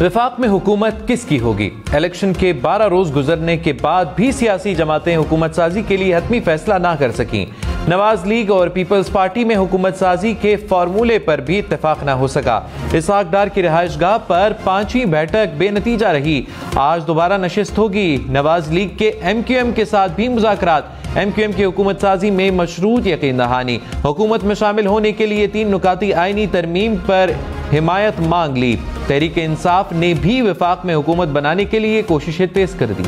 वफाक में हुकूमत किसकी होगी? इलेक्शन के 12 रोज गुजरने के बाद भी सियासी जमातें हुकूमत साजी के लिए हतमी फैसला ना कर सकी। नवाज लीग और पीपल्स पार्टी में हुकूमत साजी के फार्मूले पर भी इत्तेफाक ना हो सका। इसहाक डार की रिहाइशगाह पर 5वीं बैठक बेनतीजा रही। आज दोबारा नशिस्त होगी। नवाज लीग के MQM के साथ भी मुज़ाकरात। MQM की हुकूमत साजी में मशरूत यकीन दहानी। हुकूमत में शामिल होने के लिए 3 नुकाती आईनी तरमीम पर हिमायत मांग ली। तहरीक इंसाफ ने भी वफाक में हुकूमत बनाने के लिए कोशिशें तेज कर दी।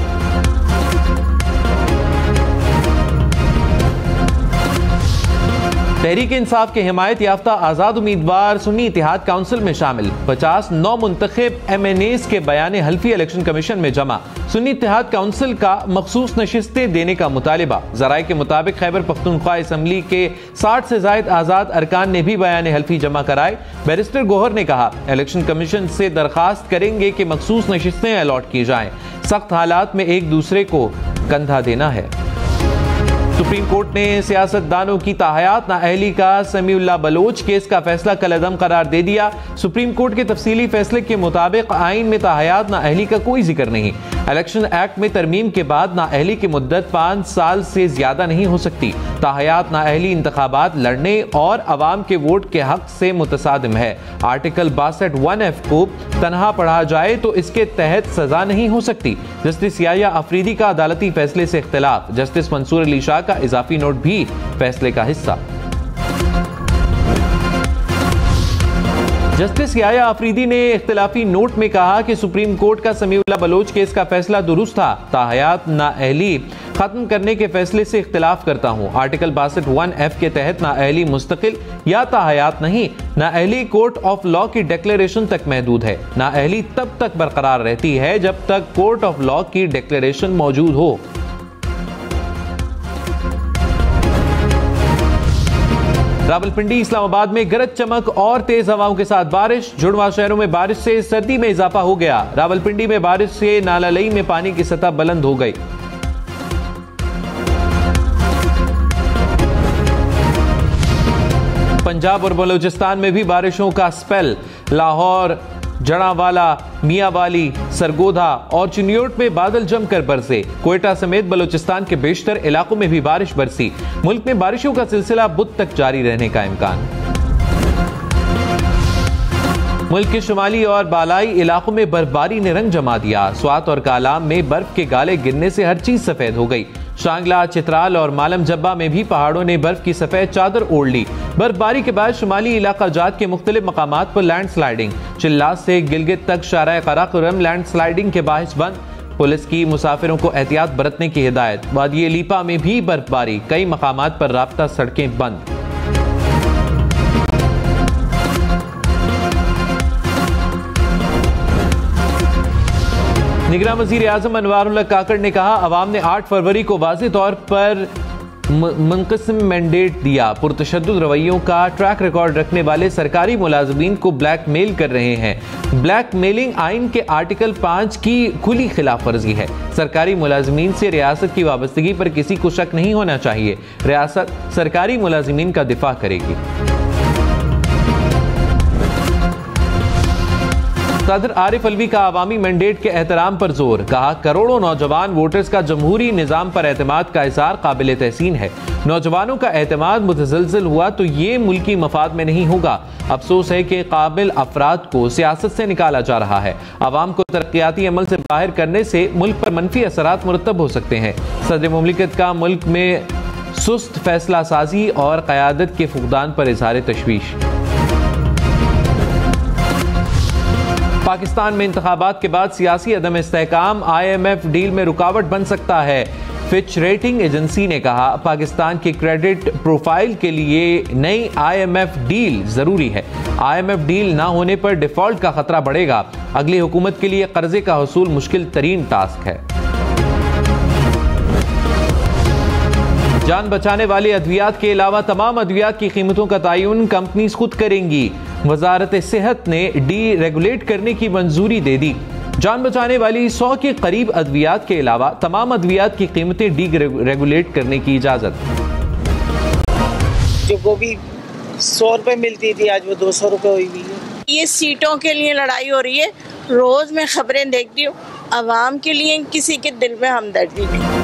तहरीक इंसाफ के हिमायत याफ्ता आज़ाद उम्मीदवार सुन्नी इत्तेहाद काउंसिल में शामिल। 50 नौ मुंतखब MNAs के बयान हल्फी इलेक्शन कमीशन में जमा। सुन्नी इत्तेहाद काउंसिल का मखसूस नशिस्तें देने का मुतालिबा। ज़राए के मुताबिक खैबर पख्तूनख्वा असम्बली के 60 से ज़ायद आज़ाद अरकान ने भी बयान हल्फी जमा कराए। बैरिस्टर गोहर ने कहा, इलेक्शन कमीशन से दरखास्त करेंगे कि मखसूस नशिस्तें अलॉट की जाएं। सख्त हालात में एक दूसरे को कंधा देना है। सुप्रीम कोर्ट ने सियासतदानों की ताहयात नाअहली का समीउल्लाह बलोच केस का फैसला कलअदम करार दे दिया। सुप्रीम कोर्ट के तफसीली फैसले के मुताबिक आइन में ताहयात नाअहली का कोई जिक्र नहीं। इलेक्शन एक्ट में तरमीम के बाद नाअहली की मुद्दत 5 साल से ज्यादा नहीं हो सकती। ताहयात नाअहली इंतखाबात लड़ने और अवाम के वोट के हक से मुतसादिम है। आर्टिकल 62(1)(f) को तनहा पढ़ा जाए तो इसके तहत सजा नहीं हो सकती। जस्टिस याया अफरीदी का अदालती फैसले से इख्तिलाफ। जस्टिस मंसूर अली शाह का इजाफी नोट भी फैसले का हिस्सा। जस्टिस याया अफरीदी ने इख्तिलाफी नोट में कहा कि सुप्रीम कोर्ट का समीउल्लाह बलोच केस का फैसला दुरुस्त था। ताहयात नाअहली खत्म करने के फैसले से इख्तिलाफ करता हूं। आर्टिकल 62(1)(f) के तहत नाअहली मुस्तकिल या ताहयात नहीं, नाअहली कोर्ट ऑफ लॉ की डिक्लेरेशन तक महदूद है। नाअहली तब तक बरकरार रहती है जब तक कोर्ट ऑफ लॉ की डिक्लेरेशन मौजूद हो। रावलपिंडी इस्लामाबाद में गरज चमक और तेज हवाओं के साथ बारिश। जुड़वा शहरों में बारिश से सर्दी में इजाफा हो गया। रावलपिंडी में बारिश से नाला लई में पानी की सतह बुलंद हो गई। पंजाब और बलूचिस्तान में भी बारिशों का स्पेल। लाहौर, जड़ावाला, मियावाली, सरगोधा और चिन्योट में बादल जमकर बरसे। कोयटा समेत बलूचिस्तान के बेशतर इलाकों में भी बारिश बरसी। मुल्क में बारिशों का सिलसिला बुध तक जारी रहने का इम्कान। मुल्क के शुमाली और बालाई इलाकों में बर्फबारी ने रंग जमा दिया। स्वात और कालाम में बर्फ के गाले गिरने से हर चीज सफेद हो गई। शांगला, चित्राल और मालम जब्बा में भी पहाड़ों ने बर्फ की सफेद चादर ओढ़ ली। बर्फबारी के बाद शुमाली इलाका जात के मुख्तलिफ मकामात पर लैंड स्लाइडिंग। चिल्लात से गिलगित तक शारा कराकोरम लैंड स्लाइडिंग के बाहिस बंद। पुलिस की मुसाफिरों को एहतियात बरतने की हिदायत। वादी लीपा में भी बर्फबारी, कई मकामात पर राब्ता सड़कें बंद। निगरान वज़ीर आज़म अनवारुल्लाह काकड़ ने कहा, अवाम ने 8 फरवरी को वाज़ेह तौर पर मुनक़सिम मैंडेट दिया। पुरतशद्दुद रवैयों का ट्रैक रिकॉर्ड रखने वाले सरकारी मुलाज़मीन को ब्लैकमेल कर रहे हैं। ब्लैकमेलिंग आइन के आर्टिकल 5 की खुली खिलाफ वर्जी है। सरकारी मुलाज़मीन से रियासत की वाबस्तगी पर किसी को शक नहीं होना चाहिए। रियासत सरकारी मुलाज़मीन का दिफा करेगी। सदर आरिफ अलवी का अवामी मैंडेट के एहतराम पर जोर। कहा, करोड़ों नौजवान वोटर्स का जमहूरी निज़ाम पर एतमाद का इज़हार काबिल तहसीन है। नौजवानों का एतमाद मुतज़लज़ल हुआ तो ये मुल्की मफाद में नहीं होगा। अफसोस है कि काबिल अफराद को सियासत से निकाला जा रहा है। अवाम को तरक्याती अमल से बाहर करने से मुल्क पर मनफी असरात मुरतब हो सकते हैं। सदर मुमलिकत का मुल्क में सुस्त फैसला साजी और क़यादत के फुक़दान पर इज़हार तशवीश। पाकिस्तान में इंतखाबात के बाद सियासी अदम इस्तेहकाम IMF डील में रुकावट बन सकता है। फिच रेटिंग एजेंसी ने कहा, पाकिस्तान की क्रेडिट प्रोफाइल के लिए नई IMF डील जरूरी है। IMF डील ना होने पर डिफॉल्ट का खतरा बढ़ेगा। अगली हुकूमत के लिए कर्जे का हसूल मुश्किल तरीन टास्क है। जान बचाने वाले अद्वियात के अलावा तमाम अद्वियात की कीमतों का तयन कंपनीज खुद करेंगी। वजारत सेहत ने डी रेगुलेट करने की मंजूरी दे दी। जान बचाने वाली 100 के करीब अद्वियात के अलावा तमाम अद्वियात की कीमतें डी रेगुलेट करने की इजाजत। जो गोभी 100 रुपए मिलती थी आज वो 200 रुपए हुई हुई है। ये सीटों के लिए लड़ाई हो रही है रोज मैं खबरें देखती हूँ, आवाम के लिए किसी के दिल में हमदर्दी नहीं।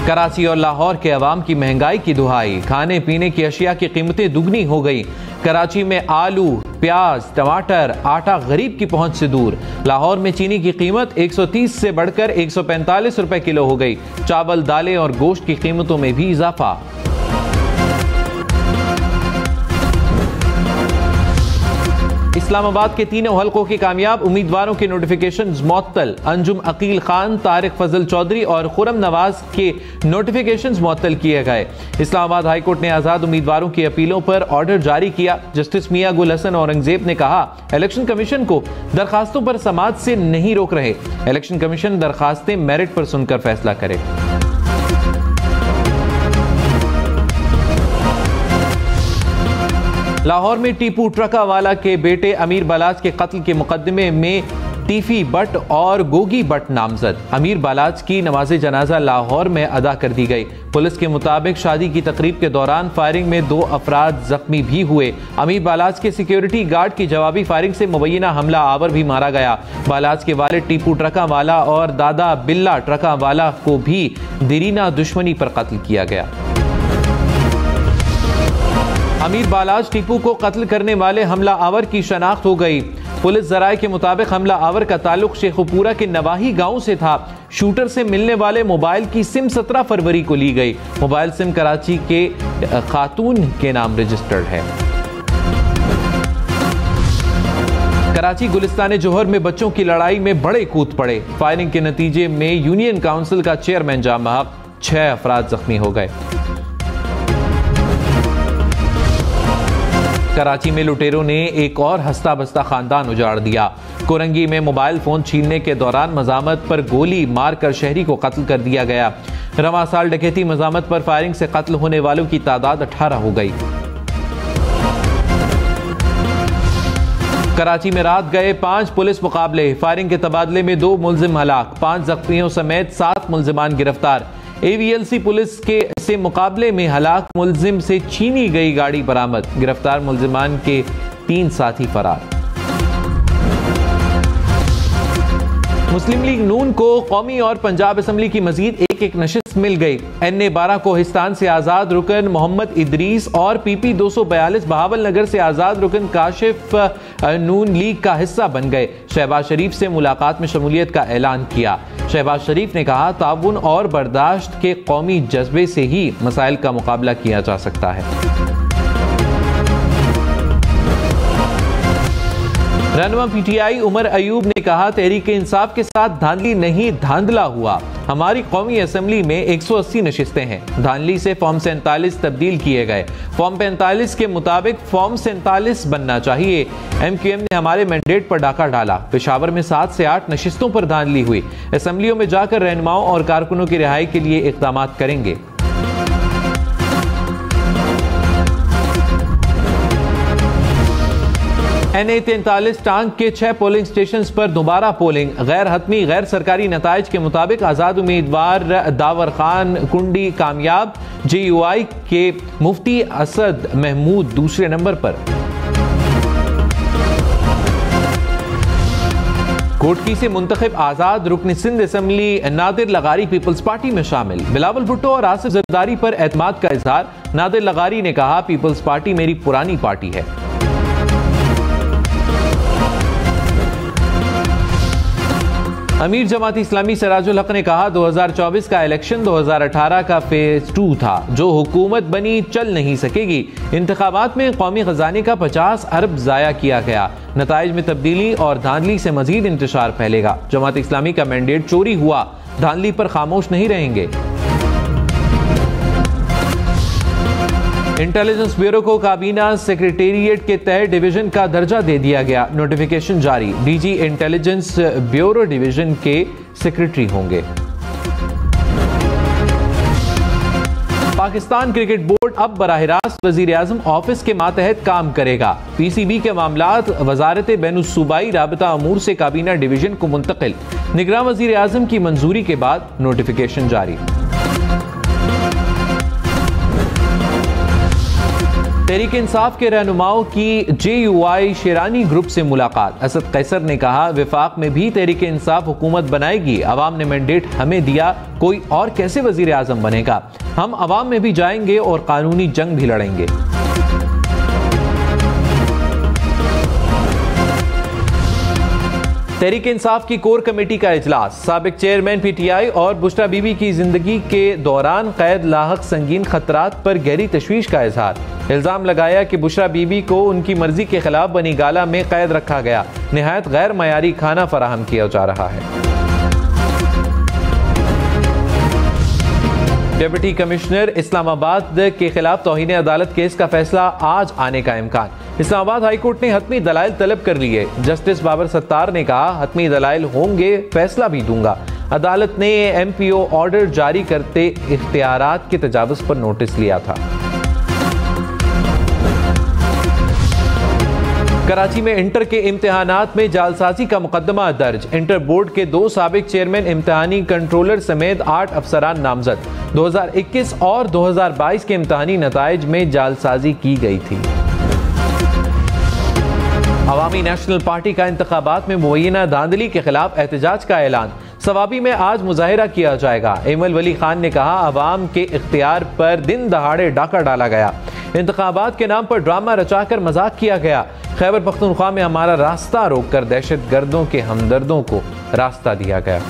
कराची और लाहौर के अवाम की महंगाई की दुहाई, खाने पीने की अशिया की कीमतें दुगनी हो गई। कराची में आलू, प्याज, टमाटर, आटा गरीब की पहुंच से दूर। लाहौर में चीनी की कीमत 130 से बढ़कर 145 रुपए किलो हो गई। चावल, दालें और गोश्त की कीमतों में भी इजाफा। इस्लामाबाद के तीनों हलकों के कामयाब उम्मीदवारों के नोटिफिकेशन मुअत्तल। अंजुम अकील खान, तारिक फजल चौधरी और खुरम नवाज के नोटिफिकेशन मुअत्तल किए गए। इस्लामाबाद हाईकोर्ट ने आजाद उम्मीदवारों की अपीलों पर ऑर्डर जारी किया। जस्टिस मियां गुल हसन औरंगजेब ने कहा, इलेक्शन कमीशन को दरखास्तों पर समाअत से नहीं रोक रहे। इलेक्शन कमीशन दरखास्तें मेरिट पर सुनकर फैसला करे। लाहौर में टीपू ट्रकावाला के बेटे अमीर बालाज के कत्ल के मुकदमे में टीफी बट और गोगी बट नामजद। अमीर बालाज की नमाज जनाजा लाहौर में अदा कर दी गई। पुलिस के मुताबिक शादी की तकरीब के दौरान फायरिंग में 2 अफराद जख्मी भी हुए। अमीर बालाज के सिक्योरिटी गार्ड की जवाबी फायरिंग से मुबैना हमला आवर भी मारा गया। बालाज के वालिद टीपू ट्रकावाला और दादा बिल्ला ट्रकावाला को भी दीरीना दुश्मनी पर कत्ल किया गया। अमीर बालाज टीपू को कत्ल करने वाले हमला आवर की शनाख्त हो गई। पुलिस जराये के मुताबिक हमला आवर का ताल्लुक शेखुपुरा के नवाही गांव से था। शूटर से मिलने वाले मोबाइल की सिम 17 फरवरी को ली गई। मोबाइल सिम कराची के खातून के नाम रजिस्टर्ड है। कराची गुलिस्तान जोहर में बच्चों की लड़ाई में बड़े कूद पड़े। फायरिंग के नतीजे में यूनियन काउंसिल का चेयरमैन जाम बहक, 6 अफराद जख्मी हो गए। कराची में लुटेरों ने एक और हंसता बसता खानदान उजाड़ दिया। कोरंगी में मोबाइल फोन छीनने के दौरान मजामत पर गोली मारकर शहरी को कत्ल कर दिया गया। रवां साल डकैती मजामत पर फायरिंग से कत्ल होने वालों की तादाद 18 हो गई। कराची में रात गए 5 पुलिस मुकाबले। फायरिंग के तबादले में 2 मुलजिम हलाक, 5 जख्मियों समेत 7 मुलजिमान गिरफ्तार। AVLC पुलिस के से मुकाबले में हलाक मुलजिम से छीनी गई गाड़ी बरामद। गिरफ्तार मुलजिमान के 3 साथी फरार। मुस्लिम लीग नून को कौमी और पंजाब असम्बली की मजीद एक नशिस्त मिल गई। NA 12 कोहिस्तान से आजाद रुकन मोहम्मद इदरीस और PP 242 बहावल नगर से आजाद रुकन काशिफ नून लीग का हिस्सा बन गए। शहबाज शरीफ से मुलाकात में शमूलियत का ऐलान किया। शहबाज शरीफ ने कहा, ताउन और बर्दाश्त के कौमी जज्बे से ही मसाइल का मुकाबला किया जा सकता है। रहनुमा PTI उमर अयूब ने कहा, तहरीक इंसाफ के साथ धांधली नहीं धांधला हुआ। हमारी कौमी असम्बली में 180 नशिस्तें हैं। धांधली से फॉर्म 47 तब्दील किए गए। फॉर्म 45 के मुताबिक फॉर्म 47 बनना चाहिए। MQM ने हमारे मैंडेट पर डाका डाला। पेशावर में 7 से 8 नशिस्तों पर धांधली हुई। असम्बलियों में जाकर रहनुमाओं और कारकुनों की रिहाई के लिए इक़दाम करेंगे। NA 43 टांग के 6 पोलिंग स्टेशन पर दोबारा पोलिंग। गैर हतमी गैर सरकारी नताइज के मुताबिक आजाद उम्मीदवार दावर खान कुंडी कामयाब। JUI के मुफ्ती असद महमूद दूसरे नंबर पर। कोटकी से मुंतखब आजाद रुकन सिंध असम्बली नादिर लगारी पीपल्स पार्टी में शामिल। बिलावल भुट्टो और आसिफ जरदारी पर एतमाद का इजहार। नादिर लगारी ने कहा, पीपल्स पार्टी मेरी पुरानी पार्टी है। अमीर जमात इस्लामी सिराजुल हक ने कहा, 2024 का इलेक्शन 2018 का फेज 2 था। जो हुकूमत बनी चल नहीं सकेगी। इंतखाबात में कौमी खजाने का 50 अरब जाया किया गया। नताइज में तब्दीली और धांधली से मजीद इंतशार फैलेगा। जमात इस्लामी का मैंडेट चोरी हुआ, धांधली पर खामोश नहीं रहेंगे। इंटेलिजेंस ब्यूरो को काबीना सेक्रेटेरिएट के तहत डिवीजन का दर्जा दे दिया गया। नोटिफिकेशन जारी। DG इंटेलिजेंस ब्यूरो डिवीजन के सेक्रेटरी होंगे। पाकिस्तान क्रिकेट बोर्ड अब बराह रास्त वजीर आजम ऑफिस के मातहत काम करेगा। PCB के मामलात वजारत बैनुस्सूबाई राबता अमूर से काबीना डिवीजन को मुंतकिल। निगरान वजीर आजम की मंजूरी के बाद नोटिफिकेशन जारी। तहरीक इंसाफ के रहनुमाओं की JUI शेरानी ग्रुप से मुलाकात। असद कैसर ने कहा, विफाक में भी तहरीक इंसाफ हुकूमत बनाएगी। अवाम ने मैंडेट हमें दिया, कोई और कैसे वजीर आजम बनेगा। हम अवाम में भी जाएंगे और कानूनी जंग भी लड़ेंगे। तहरीक इंसाफ की कोर कमेटी का इजलास। साबिक चेयरमैन PTI और बुशरा बीबी की जिंदगी के दौरान कैद लाहक संगीन खतरात पर गहरी तशवीश का इजहार। इल्जाम लगाया कि बुशरा बीबी को उनकी मर्जी के खिलाफ बनी गाला में कैद रखा गया। निहायत गैर मयारी खाना फराहम किया जा रहा है। डिप्टी कमिश्नर इस्लामाबाद के खिलाफ तौहीन अदालत केस का फैसला आज आने का इम्कान। इस्लामाबाद हाईकोर्ट ने हतमी दलाइल तलब कर लिए। जस्टिस बाबर सत्तार ने कहा, हतमी दलाइल होंगे, फैसला भी दूंगा। अदालत ने MPO ऑर्डर जारी करते इख्तियारात के तजावुज़ पर नोटिस लिया था। कराची में इंटर के इम्तिहानात में जालसाजी का मुकदमा दर्ज। इंटर बोर्ड के 2 साबिक चेयरमैन, इम्तिहानी कंट्रोलर समेत 8 अफसरान नामजद। 2021 और 2022 के इम्तिहानी नताइज में जालसाजी की गई थी। अवामी नेशनल पार्टी का इंतखाबात में मुबैना धांधली के खिलाफ एहतजाज का ऐलान। सवाबी में आज मुजाहिरा किया जाएगा। एमल वली खान ने कहा, अवाम के इख्तियार पर दिन दहाड़े डाका डाला गया। इंतखाबात के नाम पर ड्रामा रचाकर मजाक किया गया। खैबर पख्तूनख्वा में हमारा रास्ता रोककर दहशत गर्दों के हमदर्दों को रास्ता दिया गया।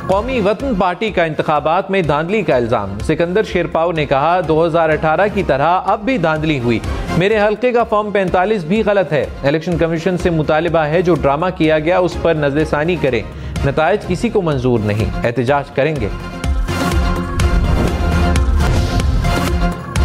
कौमी वतन पार्टी का इंतखाबात में धांधली का इल्जाम। सिकंदर शेरपाव ने कहा, 2018 की तरह अब भी धांधली हुई। मेरे हल्के का फॉर्म 45 भी गलत है। इलेक्शन कमीशन से मुतालिबा है जो ड्रामा किया गया उस पर नजरसानी करें। नताइज किसी को मंजूर नहीं, एहतजाज करेंगे।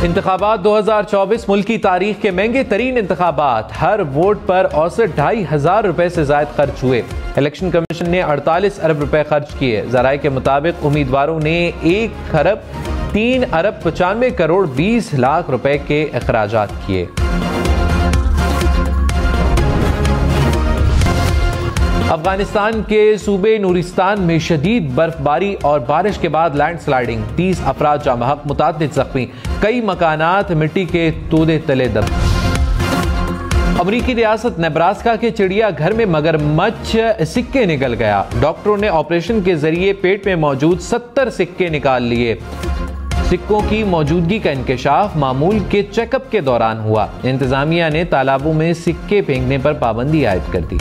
इंतखाबात 2024 मुल्क की तारीख के महंगे तरीन इंतखाबात। हर वोट पर औसत 2,500 रुपए से ज्यादा खर्च हुए। इलेक्शन कमीशन ने 48 अरब रुपए खर्च किए। जराये के मुताबिक उम्मीदवारों ने 1 खरब 3 अरब 95 करोड़ 20 लाख रुपए के अखराजात किए। अफगानिस्तान के सूबे नूरिस्तान में शदीद बर्फबारी और बारिश के बाद लैंडस्लाइडिंग। 30 अफराद जामहक, मुतादिद जख्मी। कई मकानात मिट्टी के तोदे तले दब। अमरीकी रियासत नेब्रास्का के चिड़िया घर में मगरमच्छ सिक्के निकल गया। डॉक्टरों ने ऑपरेशन के जरिए पेट में मौजूद 70 सिक्के निकाल लिए। सिक्कों की मौजूदगी का इंकशाफ मामूल के चेकअप के दौरान हुआ। इंतजामिया ने तालाबों में सिक्के फेंकने पर पाबंदी आयद कर दी।